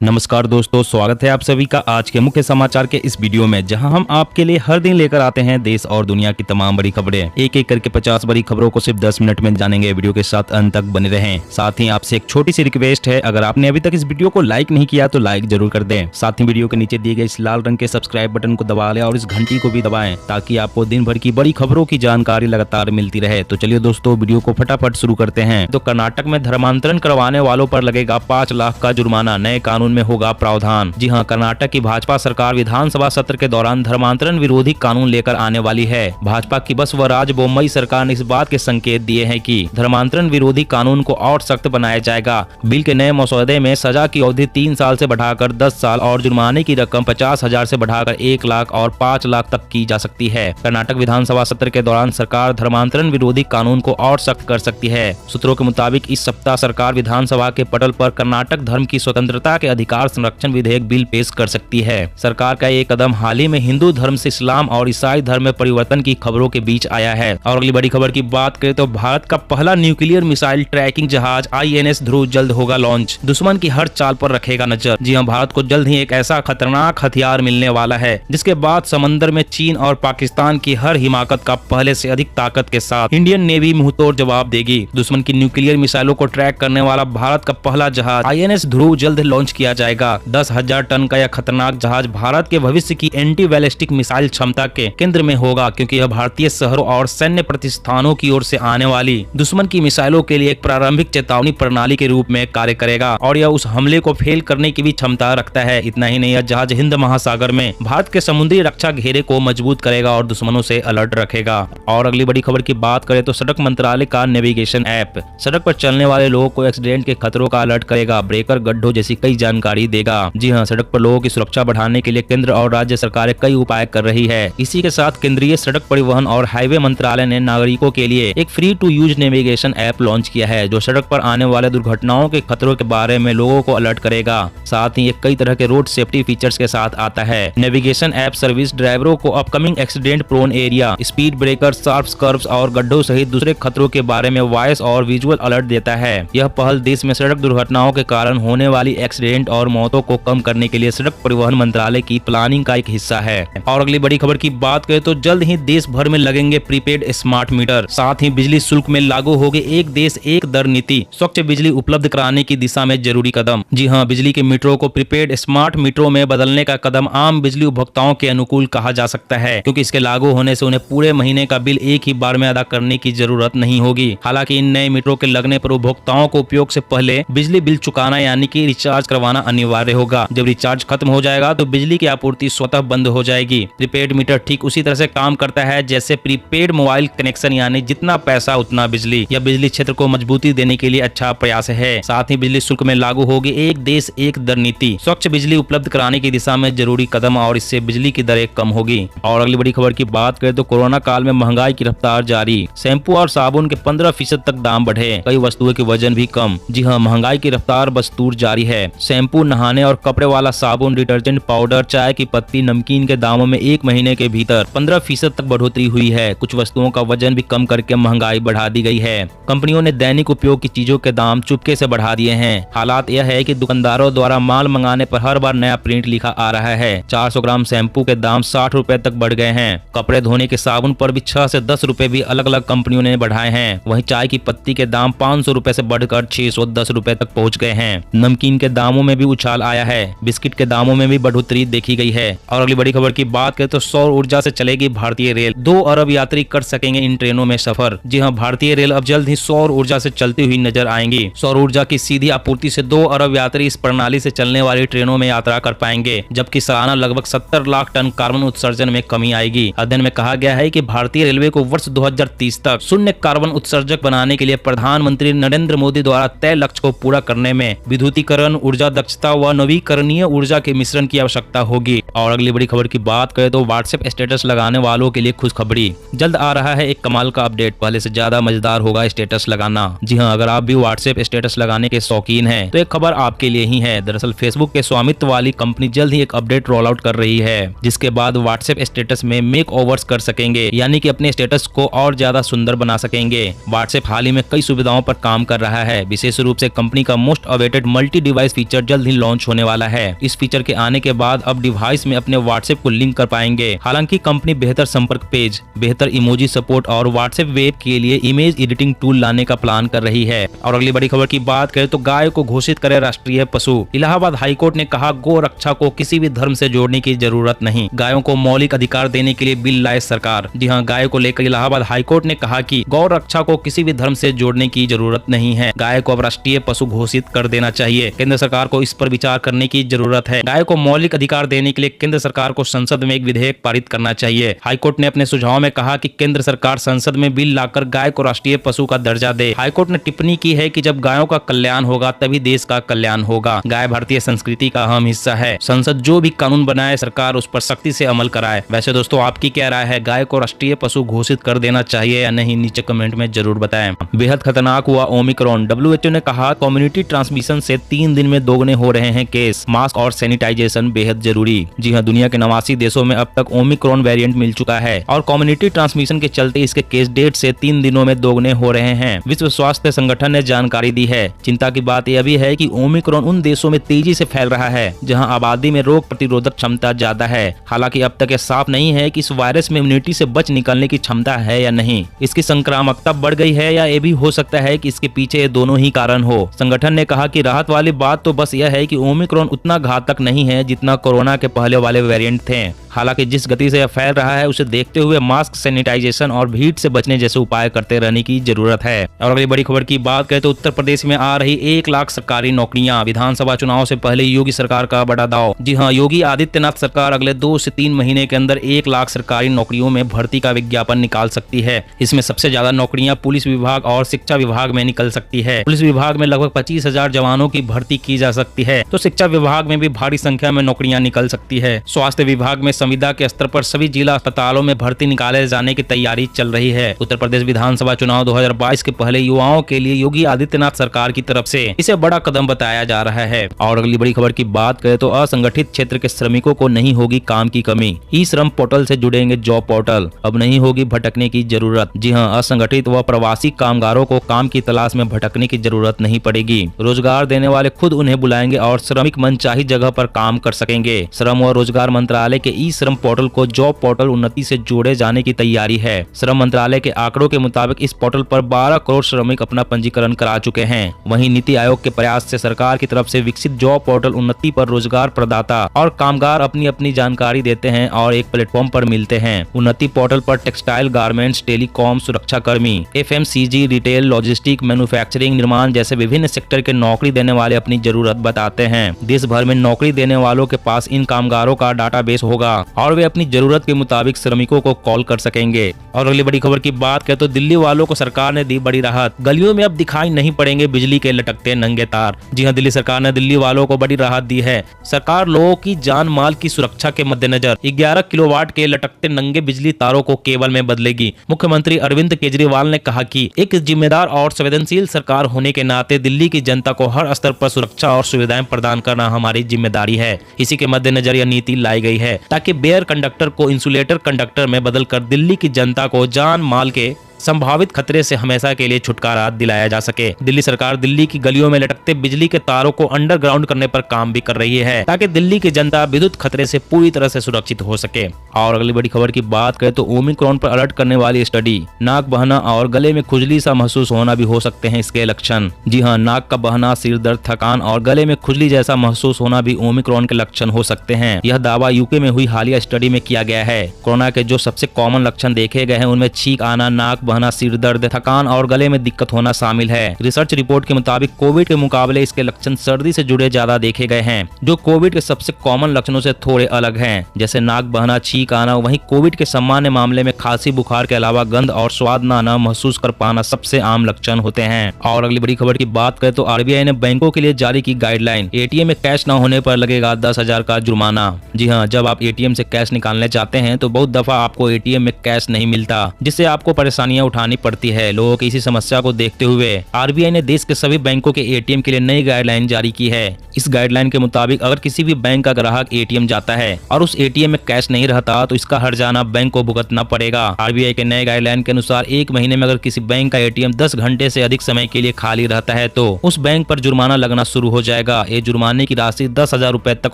नमस्कार दोस्तों, स्वागत है आप सभी का आज के मुख्य समाचार के इस वीडियो में, जहां हम आपके लिए हर दिन लेकर आते हैं देश और दुनिया की तमाम बड़ी खबरें। एक एक करके 50 बड़ी खबरों को सिर्फ 10 मिनट में जानेंगे। वीडियो के साथ अंत तक बने रहें। साथ ही आपसे एक छोटी सी रिक्वेस्ट है, अगर आपने अभी तक इस वीडियो को लाइक नहीं किया तो लाइक जरूर कर दें। साथ ही वीडियो के नीचे दिए गए इस लाल रंग के सब्सक्राइब बटन को दबा लें और इस घंटी को भी दबाएं, ताकि आपको दिन भर की बड़ी खबरों की जानकारी लगातार मिलती रहे। तो चलिए दोस्तों, वीडियो को फटाफट शुरू करते हैं। तो कर्नाटक में धर्मांतरण करवाने वालों पर लगेगा 5 लाख का जुर्माना, नए कानून में होगा प्रावधान। जी हां, कर्नाटक की भाजपा सरकार विधानसभा सत्र के दौरान धर्मांतरण विरोधी कानून लेकर आने वाली है। भाजपा की बसवराज बोम्मई सरकार ने इस बात के संकेत दिए हैं कि धर्मांतरण विरोधी कानून को और सख्त बनाया जाएगा। बिल के नए मसौदे में सजा की अवधि 3 साल से बढ़ाकर 10 साल और जुर्माने की रकम 50,000 से बढ़ाकर 1 लाख और 5 लाख तक की जा सकती है। कर्नाटक विधानसभा सत्र के दौरान सरकार धर्मांतरण विरोधी कानून को और सख्त कर सकती है। सूत्रों के मुताबिक इस सप्ताह सरकार विधानसभा के पटल पर कर्नाटक धर्म की स्वतंत्रता के अधिकार संरक्षण विधेयक बिल पेश कर सकती है। सरकार का ये कदम हाल ही में हिंदू धर्म से इस्लाम और ईसाई धर्म में परिवर्तन की खबरों के बीच आया है। और अगली बड़ी खबर की बात करें तो भारत का पहला न्यूक्लियर मिसाइल ट्रैकिंग जहाज INS ध्रुव जल्द होगा लॉन्च। दुश्मन की हर चाल पर रखेगा नजर। जी हां, भारत को जल्द ही एक ऐसा खतरनाक हथियार मिलने वाला है जिसके बाद समंदर में चीन और पाकिस्तान की हर हिमाकत का पहले से अधिक ताकत के साथ इंडियन नेवी मुंहतोड़ जवाब देगी। दुश्मन की न्यूक्लियर मिसाइलों को ट्रैक करने वाला भारत का पहला जहाज INS ध्रुव जल्द लॉन्च किया जाएगा। 10,000 टन का यह खतरनाक जहाज भारत के भविष्य की एंटी बैलिस्टिक मिसाइल क्षमता के केंद्र में होगा, क्योंकि यह भारतीय शहरों और सैन्य प्रतिष्ठानों की ओर से आने वाली दुश्मन की मिसाइलों के लिए एक प्रारंभिक चेतावनी प्रणाली के रूप में कार्य करेगा और यह उस हमले को फेल करने की भी क्षमता रखता है। इतना ही नहीं, यह जहाज हिंद महासागर में भारत के समुद्री रक्षा घेरे को मजबूत करेगा और दुश्मनों से अलर्ट रखेगा। और अगली बड़ी खबर की बात करें तो सड़क मंत्रालय का नेविगेशन ऐप सड़क पर चलने वाले लोगों को एक्सीडेंट के खतरों का अलर्ट करेगा, ब्रेकर, गड्ढों जैसी कई जानकारी देगा। जी हाँ, सड़क पर लोगों की सुरक्षा बढ़ाने के लिए केंद्र और राज्य सरकारें कई उपाय कर रही है। इसी के साथ केंद्रीय सड़क परिवहन और हाईवे मंत्रालय ने नागरिकों के लिए एक free to use navigation app launch किया है, जो सड़क पर आने वाले दुर्घटनाओं के खतरों के बारे में लोगों को अलर्ट करेगा। साथ ही ये कई तरह के रोड सेफ्टी फीचर्स के साथ आता है। नेविगेशन ऐप सर्विस ड्राइवरों को upcoming accident prone area, speed breaker, sharp curves और गड्ढों सहित दूसरे खतरों के बारे में वॉइस और विजुअल अलर्ट देता है। यह पहल देश में सड़क दुर्घटनाओं के कारण होने वाली एक्सीडेंट और मौतों को कम करने के लिए सड़क परिवहन मंत्रालय की प्लानिंग का एक हिस्सा है। और अगली बड़ी खबर की बात करें तो जल्द ही देश भर में लगेंगे प्रीपेड स्मार्ट मीटर। साथ ही बिजली शुल्क में लागू होगी एक देश एक दर नीति। स्वच्छ बिजली उपलब्ध कराने की दिशा में जरूरी कदम। जी हां, बिजली के मीटरों को प्रीपेड स्मार्ट मीटरों में बदलने का कदम आम बिजली उपभोक्ताओं के अनुकूल कहा जा सकता है, क्योंकि इसके लागू होने से उन्हें पूरे महीने का बिल एक ही बार में अदा करने की जरूरत नहीं होगी। हालांकि इन नए मीटरों के लगने पर उपभोक्ताओं को उपयोग से पहले बिजली बिल चुकाना यानी कि रिचार्ज करवाना अनिवार्य होगा। जब रिचार्ज खत्म हो जाएगा तो बिजली की आपूर्ति स्वतः बंद हो जाएगी। प्रीपेड मीटर ठीक उसी तरह से काम करता है जैसे प्रीपेड मोबाइल कनेक्शन, यानी जितना पैसा उतना बिजली। यह बिजली क्षेत्र को मजबूती देने के लिए अच्छा प्रयास है। साथ ही बिजली शुल्क में लागू होगी एक देश एक दर नीति। स्वच्छ बिजली उपलब्ध कराने की दिशा में जरूरी कदम और इससे बिजली की दरें कम होगी। और अगली बड़ी खबर की बात करें तो कोरोना काल में महंगाई की रफ्तार जारी। शैम्पू और साबुन के 15% तक दाम बढ़े, कई वस्तुओं के वजन भी कम। जी हाँ, महंगाई की रफ्तार बस्तूर जारी है। शैम्पू, नहाने और कपड़े वाला साबुन, डिटर्जेंट पाउडर, चाय की पत्ती, नमकीन के दामों में एक महीने के भीतर 15% तक बढ़ोतरी हुई है। कुछ वस्तुओं का वजन भी कम करके महंगाई बढ़ा दी गई है। कंपनियों ने दैनिक उपयोग की चीजों के दाम चुपके से बढ़ा दिए हैं। हालात यह है कि दुकानदारों द्वारा माल मंगाने पर हर बार नया प्रिंट लिखा आ रहा है। 400 ग्राम शैम्पू के दाम 60 रुपए तक बढ़ गए हैं। कपड़े धोने के साबुन पर भी 6 से 10 रुपए भी अलग अलग कंपनियों ने बढ़ाए हैं। वहीं चाय की पत्ती के दाम 500 रुपए से बढ़कर 610 रुपए तक पहुंच गए हैं। नमकीन के दामों में भी उछाल आया है। बिस्किट के दामों में भी बढ़ोतरी देखी गई है। और अगली बड़ी खबर की बात करें तो सौर ऊर्जा से चलेगी भारतीय रेल। 2 अरब यात्री कर सकेंगे इन ट्रेनों में सफर। जी हां, भारतीय रेल अब जल्द ही सौर ऊर्जा से चलती हुई नजर आएंगी। सौर ऊर्जा की सीधी आपूर्ति से 2 अरब यात्री इस प्रणाली से चलने वाली ट्रेनों में यात्रा कर पाएंगे, जबकि सालाना लगभग 70 लाख टन कार्बन उत्सर्जन में कमी आएगी। अध्ययन में कहा गया है कि भारतीय रेलवे को वर्ष 2030 तक शून्य कार्बन उत्सर्जक बनाने के लिए प्रधानमंत्री नरेंद्र मोदी द्वारा तय लक्ष्य को पूरा करने में विद्युतीकरण, ऊर्जा दक्षता व नवीकरणीय ऊर्जा के मिश्रण की आवश्यकता होगी। और अगली बड़ी खबर की बात करें तो व्हाट्सएप स्टेटस लगाने वालों के लिए खुशखबरी। जल्द आ रहा है एक कमाल का अपडेट, पहले से ज्यादा मजेदार होगा स्टेटस लगाना। जी हाँ, अगर आप भी व्हाट्सएप स्टेटस लगाने के शौकीन हैं तो एक खबर आपके लिए ही है। दरअसल फेसबुक के स्वामित्व वाली कंपनी जल्द ही एक अपडेट रोल आउट कर रही है, जिसके बाद व्हाट्सएप स्टेटस में मेक ओवर्स कर सकेंगे, यानी कि अपने स्टेटस को और ज्यादा सुंदर बना सकेंगे। व्हाट्सएप हाल ही में कई सुविधाओं पर काम कर रहा है, विशेष रूप से कंपनी का most awaited multi device feature जल्द ही लॉन्च होने वाला है। इस फीचर के आने के बाद अब डिवाइस में अपने व्हाट्सएप को लिंक कर पाएंगे। हालांकि कंपनी बेहतर संपर्क पेज, बेहतर इमोजी सपोर्ट और व्हाट्सएप वेब के लिए इमेज एडिटिंग टूल लाने का प्लान कर रही है। और अगली बड़ी खबर की बात करें तो गाय को घोषित करे राष्ट्रीय पशु। इलाहाबाद हाईकोर्ट ने कहा, गौ रक्षा को किसी भी धर्म से जोड़ने की जरूरत नहीं, गायों को मौलिक अधिकार देने के लिए बिल लाए सरकार। जी हाँ, गाय को लेकर इलाहाबाद हाईकोर्ट ने कहा कि गौ रक्षा को किसी भी धर्म से जोड़ने की जरूरत नहीं है, गाय को अब राष्ट्रीय पशु घोषित कर देना चाहिए। केंद्र सरकार को इस पर विचार करने की जरूरत है। गाय को मौलिक अधिकार देने के लिए केंद्र सरकार को संसद में एक विधेयक पारित करना चाहिए। हाईकोर्ट ने अपने सुझाव में कहा कि केंद्र सरकार संसद में बिल लाकर गाय को राष्ट्रीय पशु का दर्जा दे। हाईकोर्ट ने टिप्पणी की है कि जब गायों का कल्याण होगा तभी देश का कल्याण होगा। गाय भारतीय संस्कृति का अहम हिस्सा है। संसद जो भी कानून बनाए सरकार उस पर सख्ती से अमल कराए। वैसे दोस्तों, आपकी क्या राय है, गाय को राष्ट्रीय पशु घोषित कर देना चाहिए या नहीं? नीचे कमेंट में जरूर बताएं। बेहद खतरनाक हुआ ओमिक्रॉन। WHO ने कहा, कम्युनिटी ट्रांसमिशन से 3 दिन में दोगुने हो रहे हैं केस, मास्क और सैनिटाइजेशन बेहद जरूरी। जी हाँ, दुनिया के 89 देशों में अब तक ओमिक्रॉन वेरिएंट मिल चुका है और कम्युनिटी ट्रांसमिशन के चलते इसके केस डेट से 3 दिनों में दोगुने हो रहे हैं। विश्व स्वास्थ्य संगठन ने जानकारी दी है। चिंता की बात यह भी है कि ओमिक्रॉन उन देशों में तेजी से फैल रहा है जहां आबादी में रोग प्रतिरोधक क्षमता ज्यादा है। हालांकि अब तक यह साफ नहीं है कि इस वायरस में इम्यूनिटी से बच निकलने की क्षमता है या नहीं। इसकी संक्रामकता बढ़ गई है या ये भी हो सकता है कि इसके पीछे दोनों ही कारण हो। संगठन ने कहा कि राहत वाली बात तो बस यह है कि ओमिक्रॉन उतना घातक नहीं है जितना कोरोना के पहले वाले वेरिएंट थे। हालांकि जिस गति से यह फैल रहा है उसे देखते हुए मास्क, सैनिटाइजेशन और भीड़ से बचने जैसे उपाय करते रहने की जरूरत है। और अगली बड़ी खबर की बात करें तो उत्तर प्रदेश में आ रही 1 लाख सरकारी नौकरियां। विधानसभा चुनाव से पहले योगी सरकार का बड़ा दाव। जी हाँ, योगी आदित्यनाथ सरकार अगले 2 से 3 महीने के अंदर 1 लाख सरकारी नौकरियों में भर्ती का विज्ञापन निकाल सकती है। इसमें सबसे ज्यादा नौकरियां पुलिस विभाग और शिक्षा विभाग में निकल सकती है। पुलिस विभाग में लगभग 25,000 जवानों की भर्ती की जा सकती है, तो शिक्षा विभाग में भी भारी संख्या में नौकरियां निकल सकती है। स्वास्थ्य विभाग में संविदा के स्तर पर सभी जिला अस्पतालों में भर्ती निकाले जाने की तैयारी चल रही है। उत्तर प्रदेश विधानसभा चुनाव 2022 के पहले युवाओं के लिए योगी आदित्यनाथ सरकार की तरफ से इसे बड़ा कदम बताया जा रहा है। और अगली बड़ी खबर की बात करें तो असंगठित क्षेत्र के श्रमिकों को नहीं होगी काम की कमी। ई श्रम पोर्टल से जुड़ेंगे जॉब पोर्टल, अब नहीं होगी भटकने की जरूरत। जी हाँ, असंगठित व प्रवासी कामगारों को काम की तलाश में भटकने की जरूरत नहीं पड़ेगी। रोजगार देने वाले खुद उन्हें बुलाएंगे और श्रमिक मनचाही जगह पर काम कर सकेंगे। श्रम और रोजगार मंत्रालय के ई श्रम पोर्टल को जॉब पोर्टल उन्नति से जोड़े जाने की तैयारी है। श्रम मंत्रालय के आंकड़ों के मुताबिक इस पोर्टल पर 12 करोड़ श्रमिक अपना पंजीकरण करा चुके हैं। वहीं नीति आयोग के प्रयास से सरकार की तरफ से विकसित जॉब पोर्टल उन्नति पर रोजगार प्रदाता और कामगार अपनी अपनी जानकारी देते हैं और एक प्लेटफॉर्म पर मिलते हैं। उन्नति पोर्टल पर टेक्सटाइल, गारमेंट्स, टेलीकॉम, सुरक्षा कर्मी, FMCG, रिटेल, लॉजिस्टिक, मैन्युफैक्चरिंग, निर्माण जैसे विभिन्न सेक्टर के नौकरी देने वाले अपनी जरूरत बताते हैं। देश भर में नौकरी देने वालों के पास इन कामगारों का डाटाबेस होगा और वे अपनी जरूरत के मुताबिक श्रमिकों को कॉल कर सकेंगे। और अगली बड़ी खबर की बात करें तो दिल्ली वालों को सरकार ने दी बड़ी राहत। गलियों में अब दिखाई नहीं पड़ेंगे बिजली के लटकते नंगे तार। जी हां, दिल्ली सरकार ने दिल्ली वालों को बड़ी राहत दी है। सरकार लोगों की जान माल की सुरक्षा के मद्देनजर 11 किलोवाट के लटकते नंगे बिजली तारों को केबल में बदलेगी। मुख्यमंत्री अरविंद केजरीवाल ने कहा कि एक जिम्मेदार और संवेदनशील सरकार होने के नाते दिल्ली की जनता को हर स्तर पर सुरक्षा और सुविधाएं प्रदान करना हमारी जिम्मेदारी है। इसी के मद्देनजर यह नीति लाई गई है ताकि बेयर कंडक्टर को इंसुलेटर कंडक्टर में बदलकर दिल्ली की जनता को जान माल के संभावित खतरे से हमेशा के लिए छुटकारा दिलाया जा सके। दिल्ली सरकार दिल्ली की गलियों में लटकते बिजली के तारों को अंडरग्राउंड करने पर काम भी कर रही है ताकि दिल्ली की जनता विद्युत खतरे से पूरी तरह से सुरक्षित हो सके। और अगली बड़ी खबर की बात करें तो ओमिक्रॉन पर अलर्ट करने वाली स्टडी। नाक बहना और गले में खुजली सा महसूस होना भी हो सकते हैं इसके लक्षण। जी हाँ, नाक का बहना, सिर दर्द, थकान और गले में खुजली जैसा महसूस होना भी ओमिक्रॉन के लक्षण हो सकते हैं। यह दावा यूके में हुई हालिया स्टडी में किया गया है। कोरोना के जो सबसे कॉमन लक्षण देखे गए हैं उनमें छींक आना, नाक बहना, सिर दर्द, थकान और गले में दिक्कत होना शामिल है। रिसर्च रिपोर्ट के मुताबिक कोविड के मुकाबले इसके लक्षण सर्दी से जुड़े ज्यादा देखे गए हैं, जो कोविड के सबसे कॉमन लक्षणों से थोड़े अलग हैं। जैसे नाक बहना, छींक आना, वहीं कोविड के सामान्य मामले में खांसी, बुखार के अलावा गंध और स्वाद न आना महसूस कर पाना सबसे आम लक्षण होते हैं। और अगली बड़ी खबर की बात करें तो आरबीआई ने बैंकों के लिए जारी की गाइडलाइन। एटीएम में कैश न होने पर लगेगा 10,000 का जुर्माना। जी हाँ, जब आप एटीएम से कैश निकालने जाते हैं तो बहुत दफा आपको एटीएम में कैश नहीं मिलता, जिससे आपको परेशानियां परेशानियां उठानी पड़ती है। लोगों की इसी समस्या को देखते हुए आरबीआई ने देश के सभी बैंकों के एटीएम के लिए नई गाइडलाइन जारी की है। इस गाइडलाइन के मुताबिक अगर किसी भी बैंक का ग्राहक एटीएम जाता है और उस एटीएम में कैश नहीं रहता तो इसका हर्जाना बैंक को भुगतना पड़ेगा। आरबीआई के नए गाइडलाइन के अनुसार एक महीने में अगर किसी बैंक का एटीएम 10 घंटे से अधिक समय के लिए खाली रहता है तो उस बैंक पर जुर्माना लगना शुरू हो जाएगा। ये जुर्माने की राशि 10,000 रुपए तक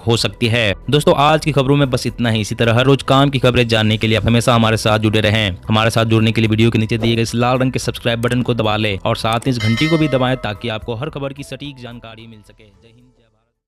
हो सकती है। दोस्तों आज की खबरों में बस इतना ही। इसी तरह हर रोज काम की खबरें जानने के लिए आप हमेशा हमारे साथ जुड़े रहें। हमारे साथ जुड़ने के लिए वीडियो के नीचे दिए गए इस लाल रंग के सब्सक्राइब बटन को दबा लें और साथ ही इस घंटी को भी दबाएं ताकि आपको हर खबर की सटीक जानकारी मिल सके। जय हिंद।